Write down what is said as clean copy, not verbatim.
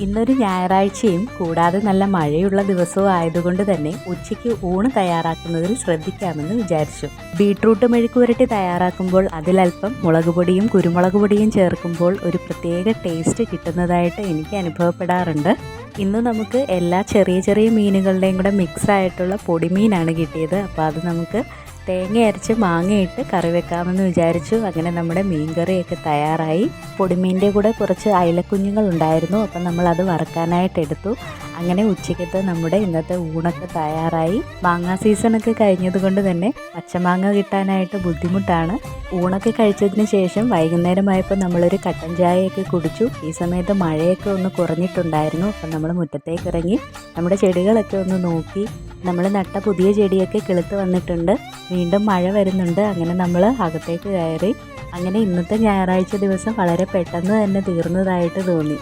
ഇന്നൊരു ഞായറാഴ്ചയും കൂടാതെ നല്ല മഴയുള്ള ദിവസവും ആയതുകൊണ്ട് തന്നെ ഉച്ചയ്ക്ക് ഊണ് തയ്യാറാക്കുന്നതിൽ ശ്രദ്ധിക്കാമെന്ന് വിചാരിച്ചു. ബീട്രൂട്ട് മെഴുക്കുവരട്ടി തയ്യാറാക്കുമ്പോൾ അതിലൽപ്പം മുളക് പൊടിയും കുരുമുളക് പൊടിയും ചേർക്കുമ്പോൾ ഒരു പ്രത്യേക ടേസ്റ്റ് കിട്ടുന്നതായിട്ട് എനിക്ക് അനുഭവപ്പെടാറുണ്ട്. ഇന്ന് നമുക്ക് എല്ലാ ചെറിയ ചെറിയ മീനുകളുടെയും കൂടെ മിക്സ് ആയിട്ടുള്ള പൊടിമീനാണ് കിട്ടിയത്. അപ്പോൾ അത് നമുക്ക് തേങ്ങ അരച്ച് മാങ്ങയിട്ട് കറി വെക്കാമെന്ന് വിചാരിച്ചു. അങ്ങനെ നമ്മുടെ മീൻ കറിയൊക്കെ തയ്യാറായി. പൊടിമീൻ്റെ കൂടെ കുറച്ച് അയലക്കുഞ്ഞുങ്ങൾ ഉണ്ടായിരുന്നു, അപ്പം നമ്മളത് വറക്കാനായിട്ട് എടുത്തു. അങ്ങനെ ഉച്ചയ്ക്കത്തെ നമ്മുടെ ഇന്നത്തെ ഊണൊക്കെ തയ്യാറായി. മാങ്ങാ സീസണൊക്കെ കഴിഞ്ഞത് കൊണ്ട് തന്നെ പച്ചമാങ്ങ കിട്ടാനായിട്ട് ബുദ്ധിമുട്ടാണ്. ഊണൊക്കെ കഴിച്ചതിന് ശേഷം വൈകുന്നേരമായപ്പോൾ നമ്മളൊരു കട്ടൻ ചായയൊക്കെ കുടിച്ചു. ഈ സമയത്ത് മഴയൊക്കെ ഒന്ന് കുറഞ്ഞിട്ടുണ്ടായിരുന്നു. അപ്പം നമ്മൾ മുറ്റത്തേക്ക് ഇറങ്ങി നമ്മുടെ ചെടികളൊക്കെ ഒന്ന് നോക്കി. നമ്മൾ നട്ട പുതിയ ചെടിയൊക്കെ കിളുത്ത് വന്നിട്ടുണ്ട്. വീണ്ടും മഴ വരുന്നുണ്ട്. അങ്ങനെ നമ്മൾ അകത്തേക്ക് കയറി. അങ്ങനെ ഇന്നത്തെ ഞായറാഴ്ച ദിവസം വളരെ പെട്ടെന്ന് തന്നെ തീർന്നതായിട്ട് തോന്നി.